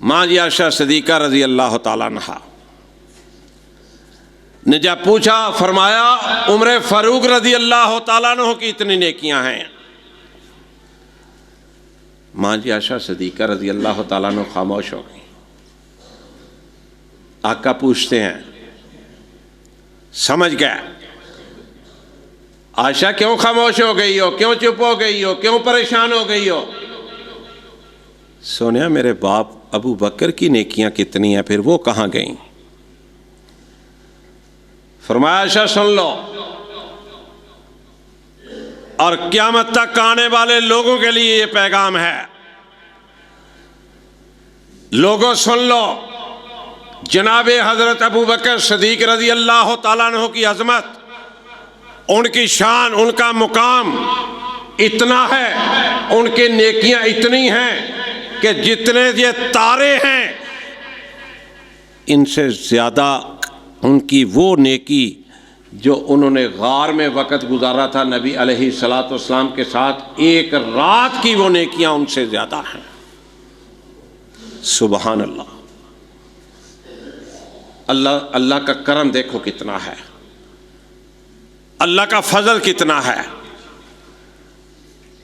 ماں جی عائشہ صدیقہ رضی اللہ تعالیٰ عنہا نے جب پوچھا، فرمایا عمر فاروق رضی اللہ تعالیٰ عنہ کی اتنی نیکیاں ہیں. ماں جی عائشہ صدیقہ رضی اللہ تعالیٰ عنہ خاموش ہو گئی. آقا پوچھتے ہیں، سمجھ گئے عائشہ کیوں خاموش ہو گئی ہو، کیوں چپ ہو گئی ہو، کیوں پریشان ہو گئی ہو؟ سونیا میرے باپ ابو بکر کی نیکیاں کتنی ہیں، پھر وہ کہاں گئیں؟ فرمایا عائشہ سن لو، اور قیامت تک آنے والے لوگوں کے لیے یہ پیغام ہے. لوگوں سن لو، جناب حضرت ابو بکر صدیق رضی اللہ تعالیٰ عنہ کی عظمت، ان کی شان، ان کا مقام اتنا ہے، ان کی نیکیاں اتنی ہیں کہ جتنے یہ تارے ہیں ان سے زیادہ ان کی وہ نیکی جو انہوں نے غار میں وقت گزارا تھا نبی علیہ الصلوۃ والسلام کے ساتھ، ایک رات کی وہ نیکیاں ان سے زیادہ ہیں. سبحان اللہ. اللہ کا کرم دیکھو کتنا ہے، اللہ کا فضل کتنا ہے.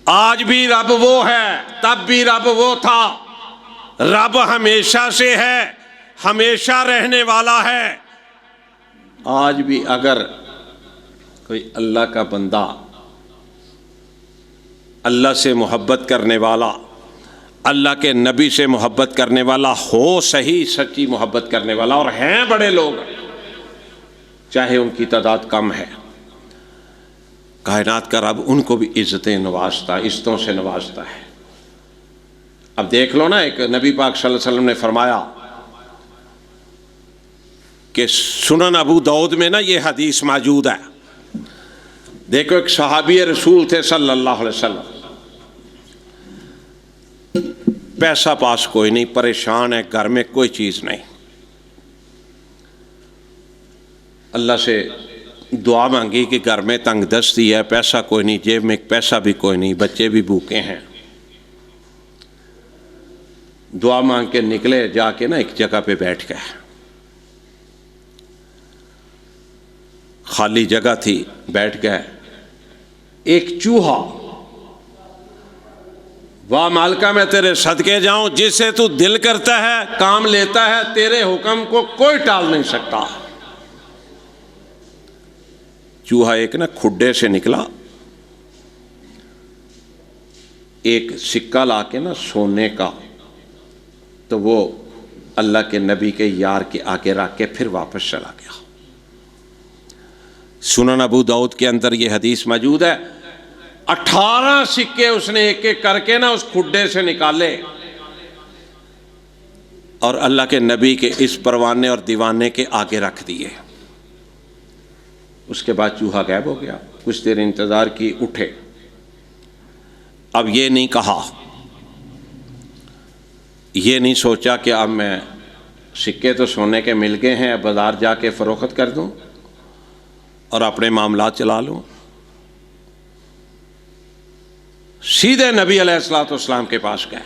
آج بھی رب وہ ہے، تب بھی رب وہ تھا. رب ہمیشہ سے ہے، ہمیشہ رہنے والا ہے. آج بھی اگر کوئی اللہ کا بندہ، اللہ سے محبت کرنے والا، اللہ کے نبی سے محبت کرنے والا ہو، صحیح سچی محبت کرنے والا، اور ہیں بڑے لوگ چاہے ان کی تعداد کم ہے، کائنات کا رب ان کو بھی عزتوں سے نوازتا ہے۔ اب دیکھ لو نا، ایک نبی پاک صلی اللہ علیہ وسلم نے فرمایا کہ سنن ابو داؤد میں نا یہ حدیث موجود ہے، دیکھو ایک صحابی رسول تھے صلی اللہ علیہ وسلم، پیسہ پاس کوئی نہیں، پریشان ہے، گھر میں کوئی چیز نہیں، اللہ سے دعا مانگی کہ گھر میں تنگ دستی ہے، پیسہ کوئی نہیں، جیب میں پیسہ بھی کوئی نہیں، بچے بھی بھوکے ہیں۔ دعا مانگ کے نکلے، جا کے نا ایک جگہ پہ بیٹھ گئے، خالی جگہ تھی، بیٹھ گئے۔ ایک چوہا، واہ مالکا میں تیرے صدقے جاؤں، جسے تو دل کرتا ہے کام لیتا ہے، تیرے حکم کو کوئی ٹال نہیں سکتا۔ چوہا ایک نا کھڈے سے نکلا، ایک سکہ لا کے نا سونے کا، تو وہ اللہ کے نبی کے یار کے آگے رکھ کے پھر واپس چلا گیا۔ سنن ابو داؤد کے اندر یہ حدیث موجود ہے، 18 سکے اس نے ایک ایک کر کے نا اس کھڈے سے نکالے، اور اللہ کے نبی کے اس پروانے اور دیوانے کے آگے رکھ دیے۔ اس کے بعد چوہا غائب ہو گیا، کچھ دیر انتظار کی، اٹھے۔ اب یہ نہیں کہا، یہ نہیں سوچا کہ اب میں سکے تو سونے کے مل گئے ہیں، اب بازار جا کے فروخت کر دوں اور اپنے معاملات چلا لوں۔ سیدھے نبی علیہ الصلوۃ والسلام کے پاس گئے،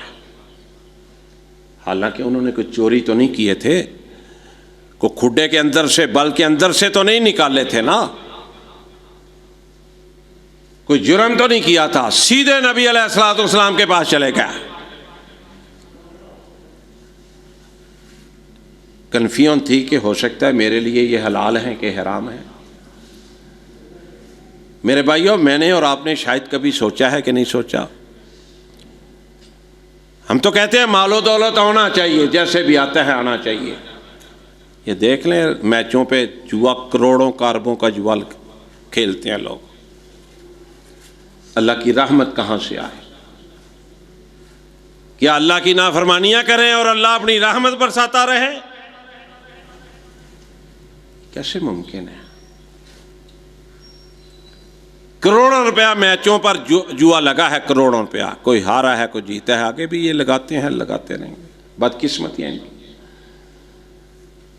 حالانکہ انہوں نے کوئی چوری تو نہیں کیے تھے، کوئی کھڈے کے اندر سے، بل کے اندر سے تو نہیں نکالے تھے نا، کوئی جرم تو نہیں کیا تھا، سیدھے نبی علیہ الصلوۃ والسلام کے پاس چلے گئے۔ کنفیوژن تھی کہ ہو سکتا ہے میرے لیے یہ حلال ہے کہ حرام ہے۔ میرے بھائیوں، میں نے اور آپ نے شاید کبھی سوچا ہے کہ نہیں سوچا؟ ہم تو کہتے ہیں مال و دولت ہونا چاہیے، جیسے بھی آتا ہے آنا چاہیے۔ یہ دیکھ لیں میچوں پہ جوا، کروڑوں کاربوں کا جوا کھیلتے ہیں لوگ، اللہ کی رحمت کہاں سے آئے؟ کیا اللہ کی نافرمانیاں کریں اور اللہ اپنی رحمت برساتا رہے؟ کیسے ممکن ہے؟ کروڑوں روپیہ میچوں پر جوا لگا ہے، کروڑوں روپیہ، کوئی ہارا ہے کوئی جیتا ہے، آگے بھی یہ لگاتے ہیں، لگاتے رہیں گے، بدقسمتی ہیں ان کی۔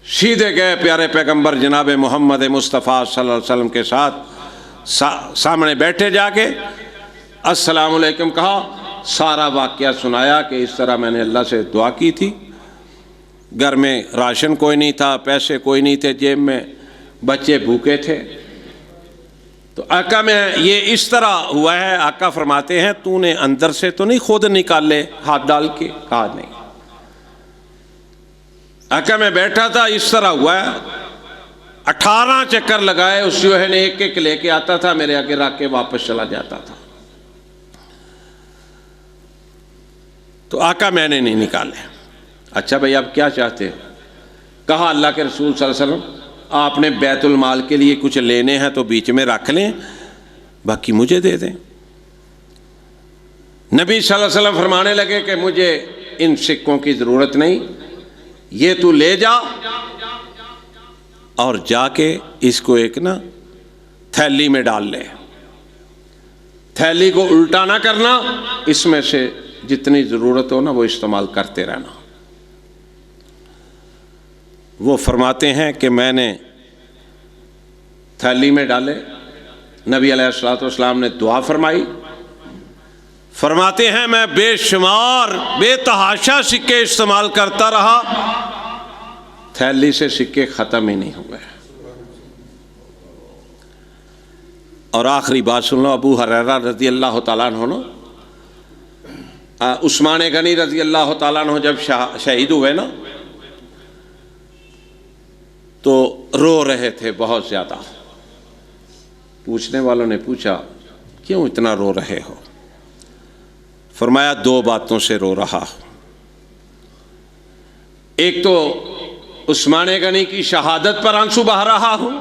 سیدھے گئے پیارے پیغمبر جناب محمد مصطفیٰ صلی اللہ علیہ وسلم کے ساتھ، سامنے بیٹھے، جا کے السلام علیکم کہا، سارا واقعہ سنایا کہ اس طرح میں نے اللہ سے دعا کی تھی، گھر میں راشن کوئی نہیں تھا، پیسے کوئی نہیں تھے جیب میں، بچے بھوکے تھے، تو آقا میں یہ اس طرح ہوا ہے۔ آقا فرماتے ہیں تو نے اندر سے تو نہیں خود نکالے ہاتھ ڈال کے؟ کہا نہیں۔ آقا میں بیٹھا تھا، اس طرح ہوا ہے، 18 چکر لگائے، اس چوہے نے ایک ایک لے کے آتا تھا، میرے آگے رکھ کے واپس چلا جاتا تھا۔ تو آقا میں نے نہیں نکالے۔ اچھا بھائی اب کیا چاہتے ہو؟ کہا اللہ کے رسول صلی اللہ علیہ وسلم آپ نے بیت المال کے لیے کچھ لینے ہیں تو بیچ میں رکھ لیں، باقی مجھے دے دیں۔ نبی صلی اللہ علیہ وسلم فرمانے لگے کہ مجھے ان سکوں کی ضرورت نہیں، یہ تو لے جا اور جا کے اس کو ایک نا تھیلی میں ڈال لے، تھیلی کو الٹا نہ کرنا، اس میں سے جتنی ضرورت ہو نا وہ استعمال کرتے رہنا۔ وہ فرماتے ہیں کہ میں نے تھیلی میں ڈالے، نبی علیہ الصلوۃ والسلام نے دعا فرمائی، فرماتے ہیں میں بے شمار بے تحاشا سکے استعمال کرتا رہا، تھیلی سے سکے ختم ہی نہیں ہوئے۔ اور آخری بات سن لو، ابو ہریرہ رضی اللہ تعالیٰ عنہ، عثمان غنی رضی اللہ تعالیٰ عنہ جب شہید ہوئے نا تو رو رہے تھے بہت زیادہ۔ پوچھنے والوں نے پوچھا کیوں اتنا رو رہے ہو؟ فرمایا دو باتوں سے رو رہا ہوں، ایک تو عثمان غنی کی شہادت پر آنسو بہا رہا ہوں،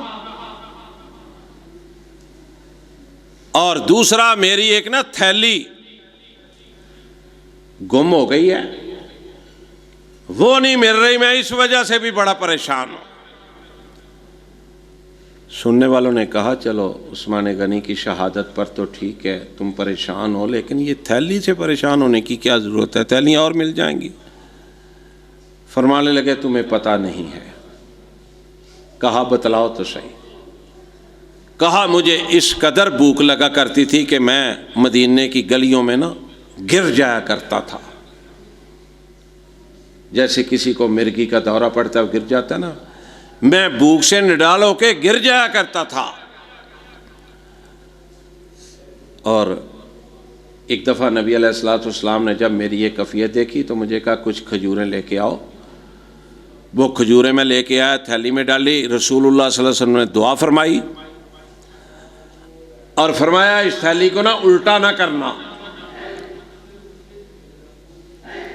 اور دوسرا میری ایک نا تھیلی گم ہو گئی ہے، وہ نہیں مل رہی، میں اس وجہ سے بھی بڑا پریشان ہوں۔ سننے والوں نے کہا چلو عثمان غنی کی شہادت پر تو ٹھیک ہے تم پریشان ہو، لیکن یہ تھیلی سے پریشان ہونے کی کیا ضرورت ہے، تھیلیاں اور مل جائیں گی۔ فرمانے لگے تمہیں پتہ نہیں ہے۔ کہا بتلاؤ تو صحیح۔ کہا مجھے اس قدر بھوک لگا کرتی تھی کہ میں مدینے کی گلیوں میں نا گر جایا کرتا تھا، جیسے کسی کو مرگی کا دورہ پڑتا ہے گر جاتا ہے نا، میں بھوک سے نڈال ہو کے گر جایا کرتا تھا۔ اور ایک دفعہ نبی علیہ الصلوۃ والسلام نے جب میری یہ کیفیت دیکھی تو مجھے کہا کچھ کھجوریں لے کے آؤ۔ وہ کھجوریں میں لے کے آیا، تھیلی میں ڈالی، رسول اللہ صلی اللہ علیہ وسلم نے دعا فرمائی اور فرمایا اس تھیلی کو نا الٹا نہ کرنا۔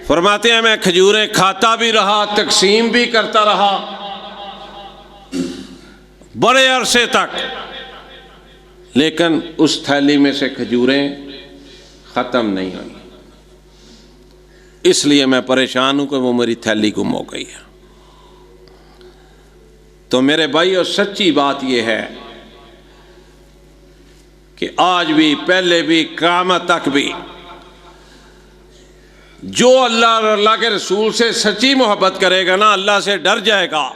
فرماتے ہیں میں کھجوریں کھاتا بھی رہا، تقسیم بھی کرتا رہا بڑے عرصے تک، لیکن اس تھیلی میں سے کھجوریں ختم نہیں ہوئی، اس لیے میں پریشان ہوں کہ وہ میری تھیلی گم ہو گئی ہے۔ تو میرے بھائیو سچی بات یہ ہے کہ آج بھی، پہلے بھی، قیامت تک بھی جو اللہ اور اللہ کے رسول سے سچی محبت کرے گا نا، اللہ سے ڈر جائے گا،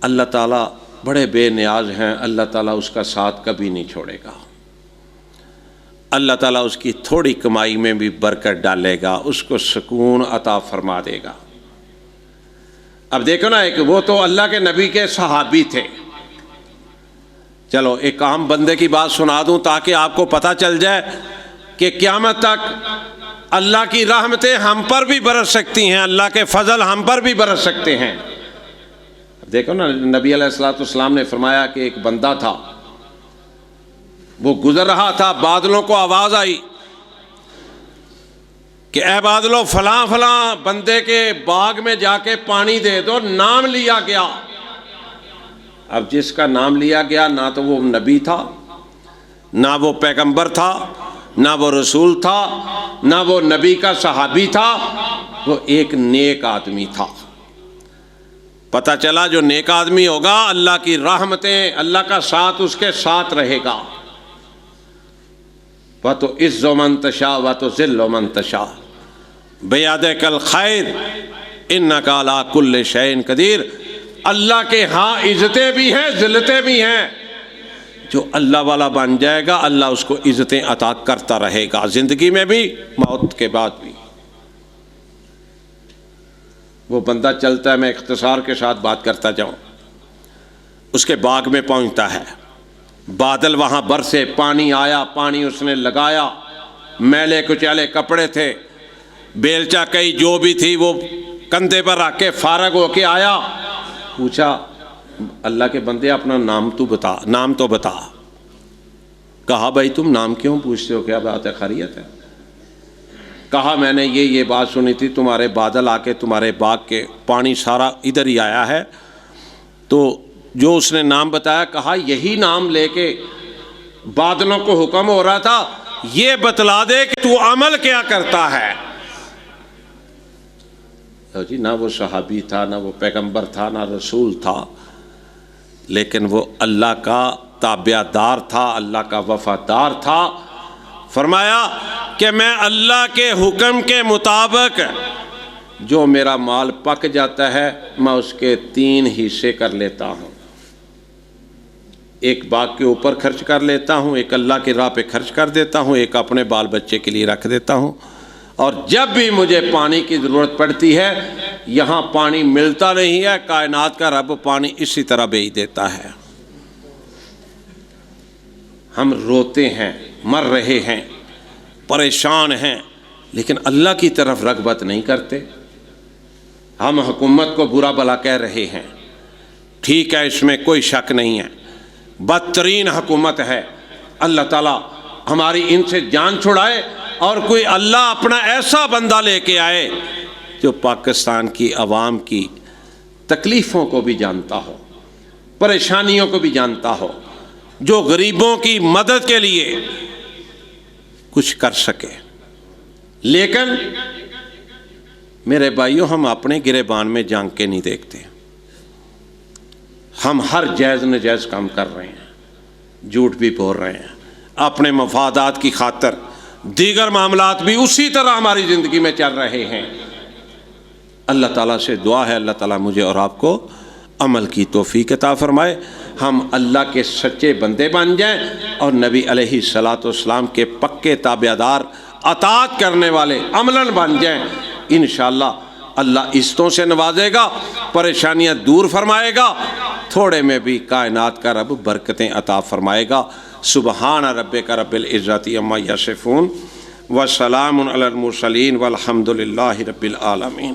اللہ تعالیٰ بڑے بے نیاز ہیں، اللہ تعالیٰ اس کا ساتھ کبھی نہیں چھوڑے گا، اللہ تعالیٰ اس کی تھوڑی کمائی میں بھی برکت ڈالے گا، اس کو سکون عطا فرما دے گا۔ اب دیکھو نا، ایک وہ تو اللہ کے نبی کے صحابی تھے، چلو ایک عام بندے کی بات سنا دوں تاکہ آپ کو پتہ چل جائے کہ قیامت تک اللہ کی رحمتیں ہم پر بھی برس سکتی ہیں، اللہ کے فضل ہم پر بھی برس سکتے ہیں۔ دیکھو نا، نبی علیہ الصلوۃ والسلام نے فرمایا کہ ایک بندہ تھا، وہ گزر رہا تھا، بادلوں کو آواز آئی کہ اے بادلوں فلاں فلاں بندے کے باغ میں جا کے پانی دے دو، نام لیا گیا۔ اب جس کا نام لیا گیا نہ تو وہ نبی تھا، نہ وہ پیغمبر تھا، نہ وہ رسول تھا، نہ وہ نبی کا صحابی تھا، وہ ایک نیک آدمی تھا۔ پتہ چلا جو نیک آدمی ہوگا اللہ کی رحمتیں، اللہ کا ساتھ اس کے ساتھ رہے گا۔ وَتُعِزُّ مَن تَشَاءُ وَتُذِلُّ مَن تَشَاءُ بِيَدِكَ الْخَيْرُ إِنَّكَ عَلَىٰ كُلِّ شَيْءٍ قَدِيرٌ۔ اللہ کے ہاں عزتیں بھی ہیں، ذلتیں بھی ہیں۔ جو اللہ والا بن جائے گا اللہ اس کو عزتیں عطا کرتا رہے گا، زندگی میں بھی، موت کے بعد بھی۔ وہ بندہ چلتا ہے، میں اختصار کے ساتھ بات کرتا جاؤں، اس کے باغ میں پہنچتا ہے، بادل وہاں برسے، پانی آیا، پانی اس نے لگایا، میلے کچیلے کپڑے تھے، بیلچا کئی جو بھی تھی وہ کندھے پر رکھ کے فارغ ہو کے آیا، پوچھا اللہ کے بندے اپنا نام تو بتا۔ کہا بھائی تم نام کیوں پوچھتے ہو، کیا بات ہے، خیریت ہے؟ کہا میں نے یہ بات سنی تھی، تمہارے بادل آ کے تمہارے باغ کے پانی سارا ادھر ہی آیا ہے، تو جو اس نے نام بتایا، کہا یہی نام لے کے بادلوں کو حکم ہو رہا تھا یہ بتلا دے کہ تو عمل کیا کرتا ہے۔ جی نہ وہ صحابی تھا، نہ وہ پیغمبر تھا، نہ رسول تھا، لیکن وہ اللہ کا تابع دار تھا، اللہ کا وفادار تھا۔ فرمایا کہ میں اللہ کے حکم کے مطابق جو میرا مال پک جاتا ہے میں اس کے 3 حصے کر لیتا ہوں، ایک باغ کے اوپر خرچ کر لیتا ہوں، ایک اللہ کی راہ پہ خرچ کر دیتا ہوں، ایک اپنے بال بچے کے لیے رکھ دیتا ہوں، اور جب بھی مجھے پانی کی ضرورت پڑتی ہے، یہاں پانی ملتا نہیں ہے، کائنات کا رب پانی اسی طرح بھیج دیتا ہے۔ ہم روتے ہیں، مر رہے ہیں، پریشان ہیں، لیکن اللہ کی طرف رغبت نہیں کرتے۔ ہم حکومت کو برا بھلا کہہ رہے ہیں، ٹھیک ہے، اس میں کوئی شک نہیں ہے، بدترین حکومت ہے، اللہ تعالیٰ ہماری ان سے جان چھڑائے، اور کوئی اللہ اپنا ایسا بندہ لے کے آئے جو پاکستان کی عوام کی تکلیفوں کو بھی جانتا ہو، پریشانیوں کو بھی جانتا ہو، جو غریبوں کی مدد کے لیے کچھ کر سکے۔ لیکن میرے بھائیوں، ہم اپنے گریبان میں جھانک کے نہیں دیکھتے، ہم ہر جائز نجائز کام کر رہے ہیں، جھوٹ بھی بول رہے ہیں، اپنے مفادات کی خاطر دیگر معاملات بھی اسی طرح ہماری زندگی میں چل رہے ہیں۔ اللہ تعالیٰ سے دعا ہے اللہ تعالیٰ مجھے اور آپ کو عمل کی توفیق عطا فرمائے، ہم اللہ کے سچے بندے بن جائیں اور نبی علیہ الصلاۃ والسلام کے پکے تابعدار، اطاعت کرنے والے عملاً بن جائیں۔ انشاءاللہ اللہ عزتوں سے نوازے گا، پریشانیاں دور فرمائے گا، تھوڑے میں بھی کائنات کا رب برکتیں عطا فرمائے گا۔ سبحان ربک رب العزت عما یصفون وسلام علی المرسلین والحمد للہ رب العالمین۔